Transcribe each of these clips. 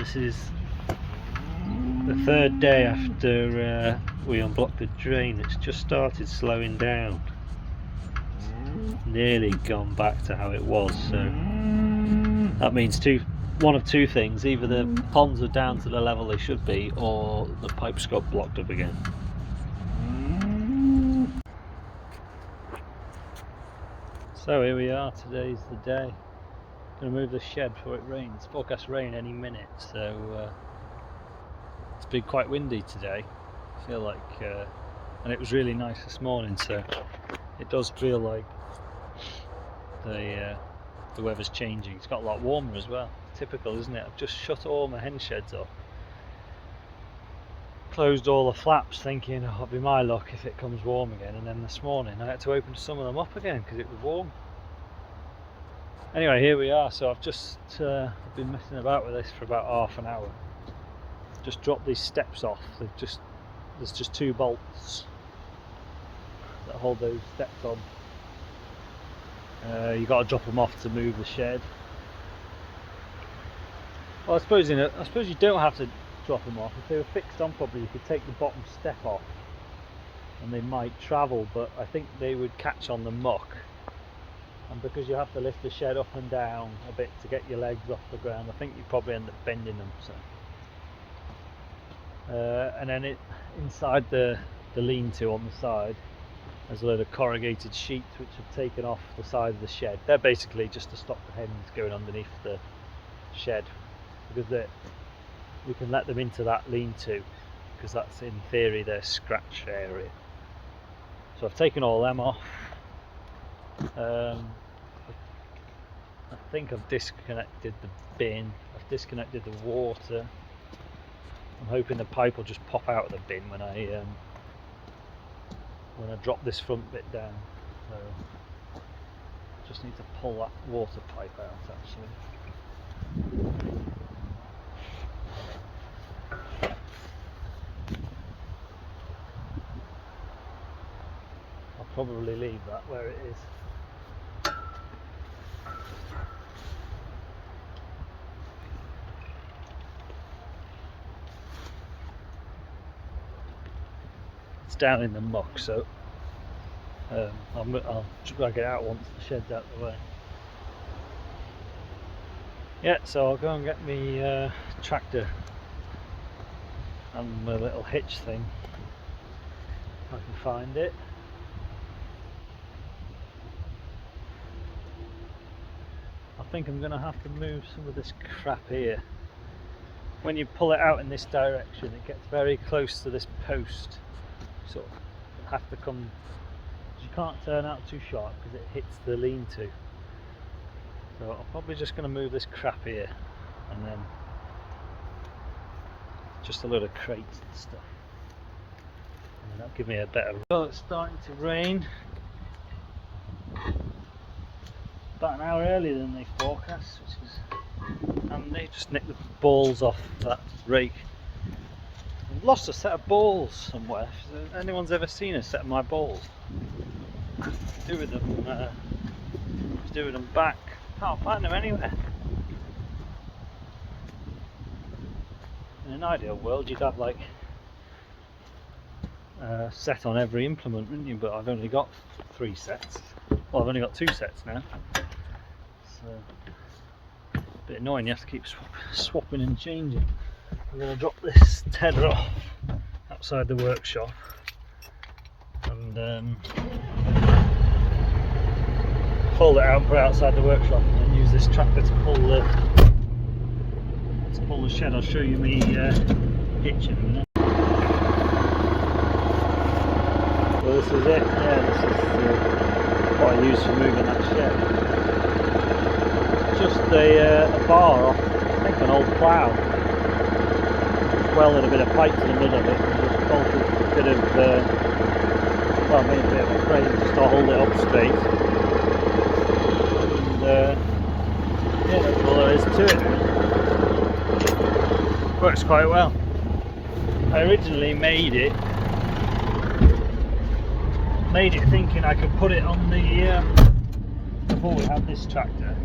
This is the third day after we unblocked the drain. It's just started slowing down. Nearly gone back to how it was, so that means one of two things: either the ponds are down to the level they should be, or the pipes got blocked up again. So here we are, today's the day. Going to move the shed before it rains. Forecast rain any minute, so it's been quite windy today. I feel like, and it was really nice this morning, so it does feel like the weather's changing. It's got a lot warmer as well. Typical, isn't it? I've just shut all my hen sheds off, closed all the flaps, thinking it'll be my luck if it comes warm again, and then this morning I had to open some of them up again because it was warm. Anyway, here we are. So I've just been messing about with this for about half an hour. Just dropped these steps off. There's just two bolts that hold those steps on. You got to drop them off to move the shed. Well, I suppose you don't have to drop them off. If they were fixed on properly, you could take the bottom step off, and they might travel. But I think they would catch on the muck. And because you have to lift the shed up and down a bit to get your legs off the ground, I think you probably end up bending them. So, and then inside the lean-to on the side, there's a load of corrugated sheets which have taken off the side of the shed. They're basically just to stop the hens going underneath the shed, because we can let them into that lean-to, because that's in theory their scratch area. So I've taken all them off. I think I've disconnected the bin, I've disconnected the water. I'm hoping the pipe will just pop out of the bin when I drop this front bit down. So I just need to pull that water pipe out actually. I'll probably leave that where it is. Down in the muck, so I'll drag it out once the shed's out of the way. Yeah, so I'll go and get me tractor and my little hitch thing if I can find it. I think I'm going to have to move some of this crap here. When you pull it out in this direction, it gets very close to this post. Sort of have to come, you can't turn out too sharp because it hits the lean-to. So I'm probably just going to move this crap here, and then just a load of crates and stuff, and that'll give me a better. Well, it's starting to rain about an hour earlier than they forecast, which is, and they just nicked the balls off that rake. I've lost a set of balls somewhere. If anyone's ever seen a set of my balls, do with them back. Can't find them anywhere. In an ideal world, you'd have like a set on every implement, wouldn't you? But I've only got 3 sets. Well, I've only got 2 sets now. So a bit annoying. You have to keep swapping and changing. I'm going to drop this tether off outside the workshop and fold it out and put it outside the workshop, and then use this tractor to pull the shed. I'll show you me hitch in a minute. Well, this is it. Yeah, this is what I use for moving that shed. Just a bar off, I think, an old plough. Welded a bit of pipe to the middle of it and just bolted a bit of, well, made a bit of a frame just to hold it up straight. And yeah, that's all there is to it. Works quite well. I originally made it thinking I could put it on the before we had this tractor.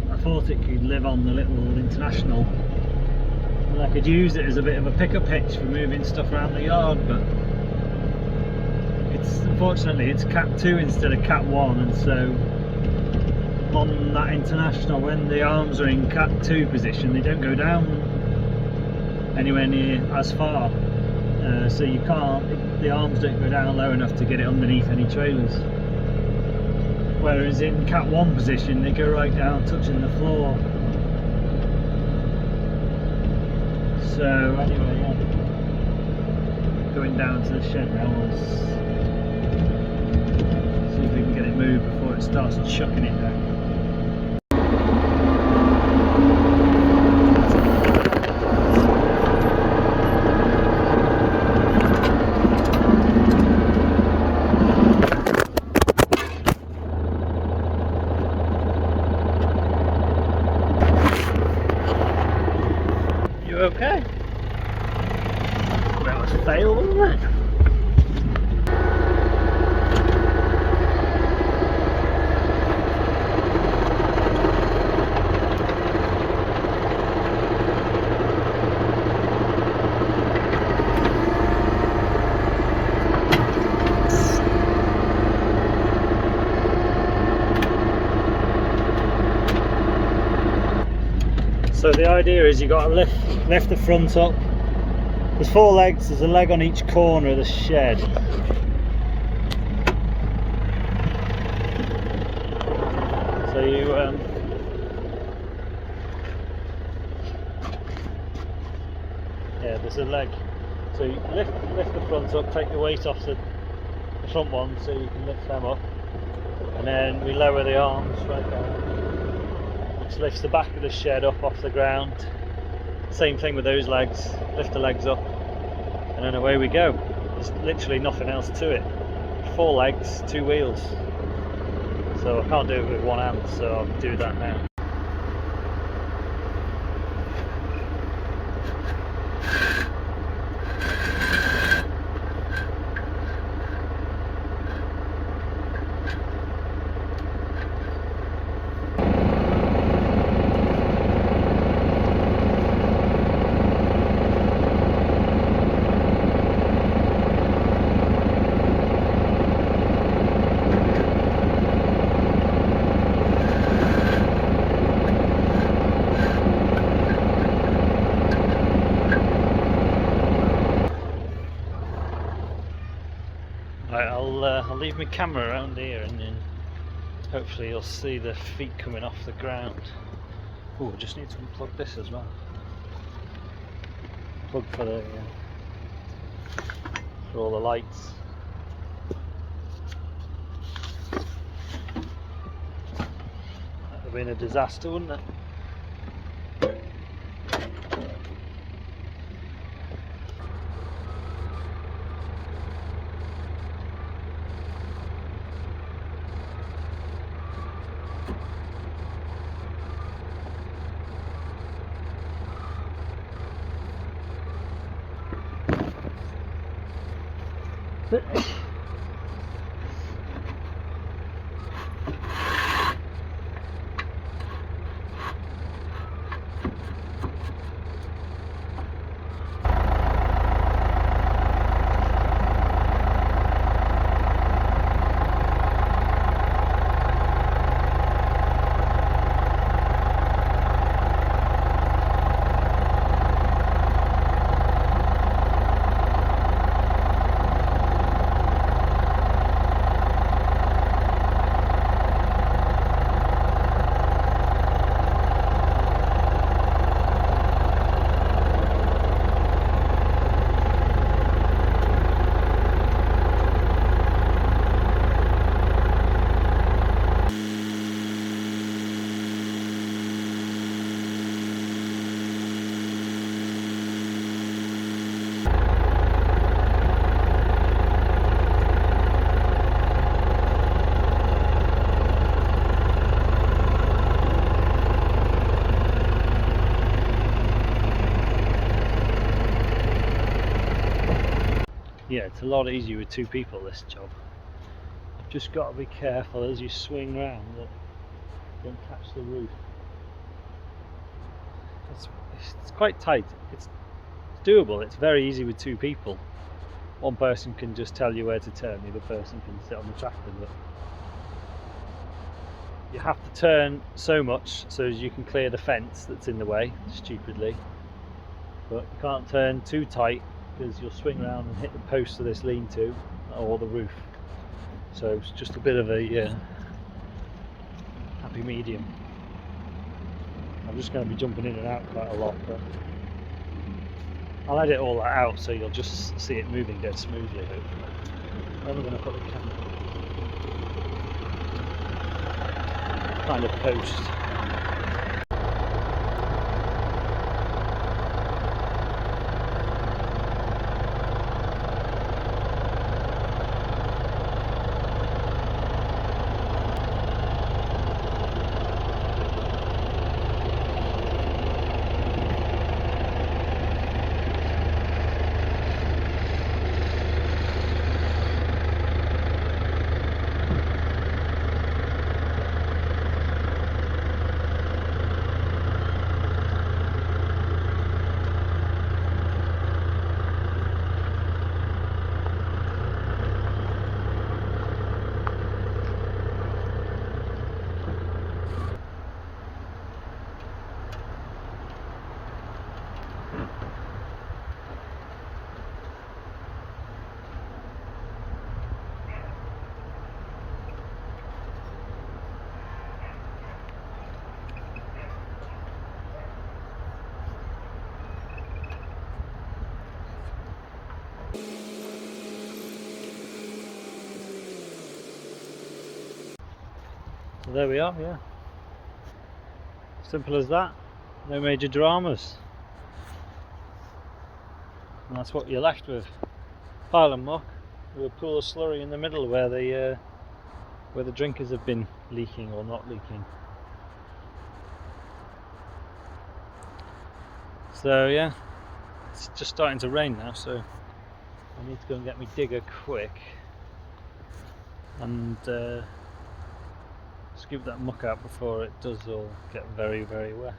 I thought it could live on the little International, and I could use it as a bit of a pickup hitch for moving stuff around the yard, but unfortunately it's Cat 2 instead of Cat 1, and so on that International, when the arms are in Cat 2 position, they don't go down anywhere near as far, so you can't, the arms don't go down low enough to get it underneath any trailers, whereas in Cat 1 position they go right down touching the floor. So anyway, yeah, going down to the shed now, we'll see if we can get it moved before it starts chucking it down. You okay? That was a fail, wasn't it? So the idea is you got to lift the front up. There's 4 legs, there's a leg on each corner of the shed. So you yeah, there's a leg. So you lift the front up, take the weight off the front one so you can lift them up, and then we lower the arms right down, which lifts the back of the shed up off the ground. Same thing with those legs, lift the legs up, and then away we go. There's literally nothing else to it. 4 legs, 2 wheels. So I can't do it with one hand, so I'll do that now. Right, I'll leave my camera around here, and then hopefully you'll see the feet coming off the ground. Oh, I just need to unplug this as well. Plug for the for all the lights. That would have been a disaster, wouldn't it? Yeah, it's a lot easier with 2 people, this job. You've just got to be careful as you swing round that you don't catch the roof. it's quite tight. It's doable. It's very easy with two people. One person can just tell you where to turn, the other person can sit on the tractor, but you have to turn so much so as you can clear the fence that's in the way, stupidly. But you can't turn too tight because you'll swing around and hit the post of this lean-to or the roof. So it's just a bit of a happy medium. I'm just going to be jumping in and out quite a lot, but I'll edit all that out so you'll just see it moving dead smoothly, hopefully. Then we're going to put the camera kind of post. So there we are, yeah. Simple as that. No major dramas. And that's what you're left with. Pile of muck with a pool of slurry in the middle where the drinkers have been leaking or not leaking. So yeah, it's just starting to rain now, so I need to go and get my digger quick and scoop that muck out before it does all get very, very wet.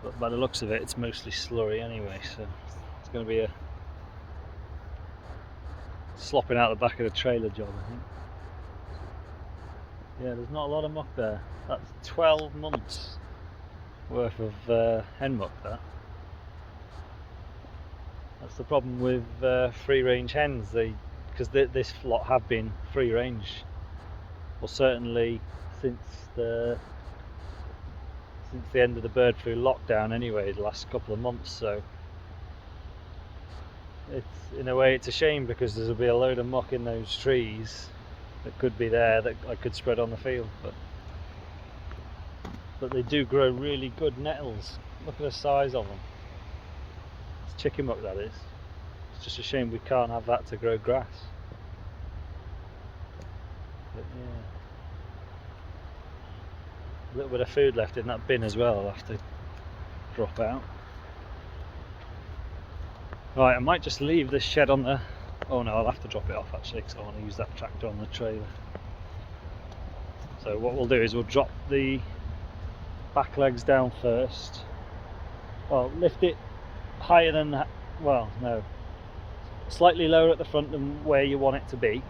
But by the looks of it, it's mostly slurry anyway, so it's going to be a slopping out the back of the trailer job, I think. Yeah, there's not a lot of muck there. That's 12 months worth of hen muck, that. That's the problem with free range hens, because this lot have been free range, well, certainly since the end of the bird flu lockdown anyway, the last couple of months. So it's, in a way, it's a shame because there'll be a load of muck in those trees that could be there that I could spread on the field, but they do grow really good nettles. Look at the size of them. It's chicken muck, that is. It's just a shame we can't have that to grow grass. But yeah, a little bit of food left in that bin as well. I'll have to drop out. Right, I might just leave this shed on the... Oh no, I'll have to drop it off actually because I want to use that tractor on the trailer. So what we'll do is we'll drop the back legs down first. Well, lift it higher than that. Well, no, slightly lower at the front than where you want it to be.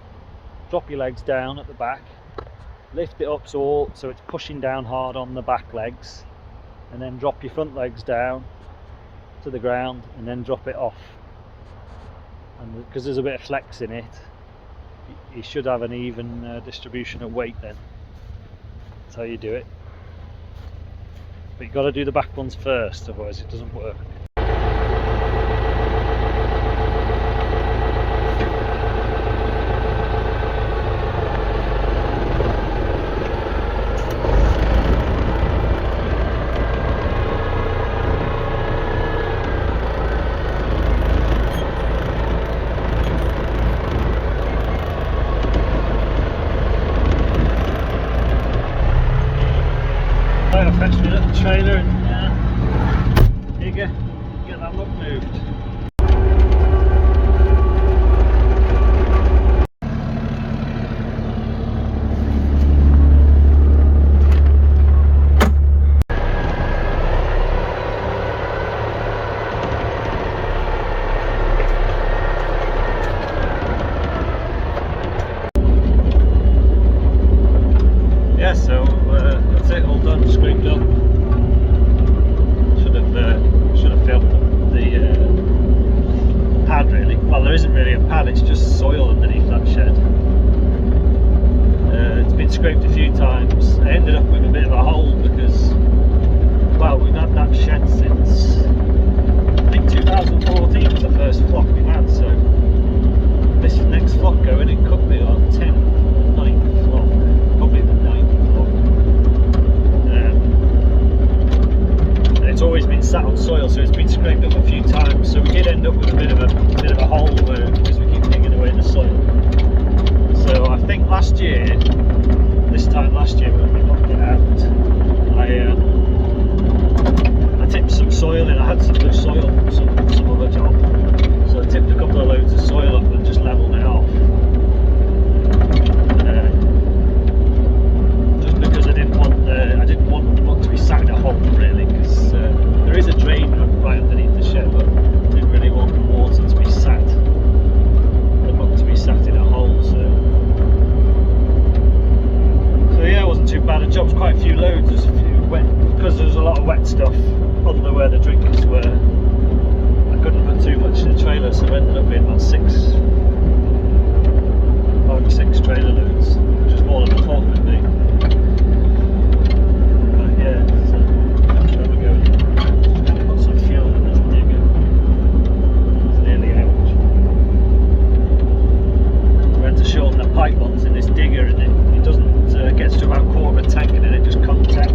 Drop your legs down at the back, lift it up so it's pushing down hard on the back legs, and then drop your front legs down to the ground and then drop it off. And because there's a bit of flex in it, you should have an even distribution of weight then. That's how you do it. But you've got to do the back ones first, otherwise it doesn't work. I'll fetch me a little trailer and digger, get that muck moved. it's just soil underneath that shed. It's been scraped a few times. I ended up with a bit of a hole because, well, we've had that shed since I think 2014 was the first flock we had, so this next flock going, it could be our 10th or 9th flock, probably the 9th flock. And it's always been sat on soil, so it's been scraped up a few times, so we did end up with a bit of a hole where, because we keep digging away in the soil. So I think this time last year when we knocked it out, I tipped some soil in. I had some loose soil from some other job, so I tipped a couple of loads of soil up and just levelled it off. Just because I didn't want to be sat in a hole really, because there is a drain right underneath the shed, but I didn't really want water to be sat. I'd want to be sat in a hole, so yeah, it wasn't too bad. I dropped quite a few loads. There's a few wet, because there was a lot of wet stuff under where the drinkers were. I couldn't put too much in the trailer, so I ended up being about 5 or 6 trailer loads, which was more than I thought it would be. But yeah, so that's where we're going. Just going to put some fuel in this digger. It's nearly out. We had to shorten the pipe bonds in this digger, and it doesn't. It gets to about a quarter of a tank and then it just comes out.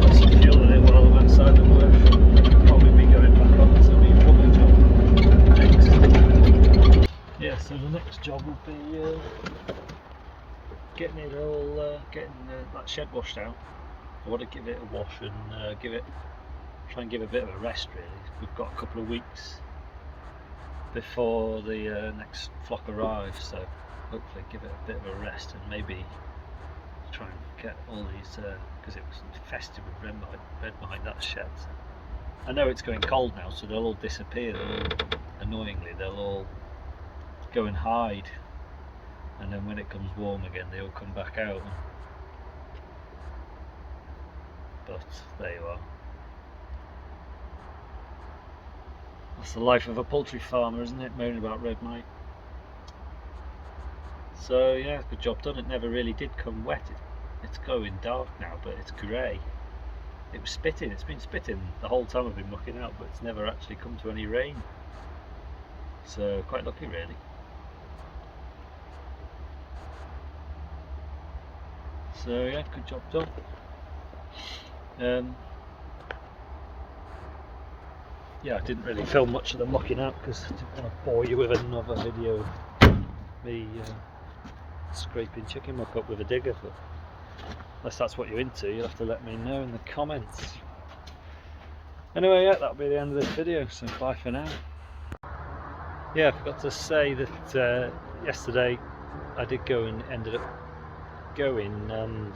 Put some fuel in it while I'm outside the work. I'll probably be going back on to the rubber job next. Yeah, so the next job will be getting it all, that shed washed out. I want to give it a wash and try and give it a bit of a rest really. We've got a couple of weeks before the next flock arrives, so hopefully give it a bit of a rest and maybe try and get all these, because it was infested with red behind that shed. So I know it's going cold now, so they'll all disappear. Annoyingly, they'll all go and hide, and then when it comes warm again, they all come back out. But there you are. That's the life of a poultry farmer, isn't it? Moaning about red mite. So yeah, good job done. It never really did come wet. It's going dark now, but it's grey. It was spitting. It's been spitting the whole time I've been mucking out, but it's never actually come to any rain. So quite lucky really. So yeah, good job done. Yeah, I didn't really film much of the mucking out because I didn't want to bore you with another video of me scraping chicken muck up with a digger, but unless that's what you're into, you'll have to let me know in the comments. Anyway, yeah, that'll be the end of this video, so bye for now. Yeah, I forgot to say that yesterday I did go and ended up going and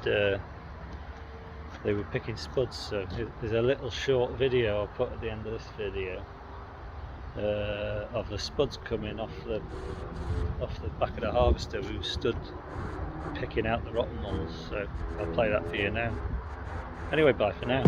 they were picking spuds, so there's a little short video I'll put at the end of this video of the spuds coming off the back of the harvester who stood picking out the rotten ones, so I'll play that for you now. Anyway, bye for now.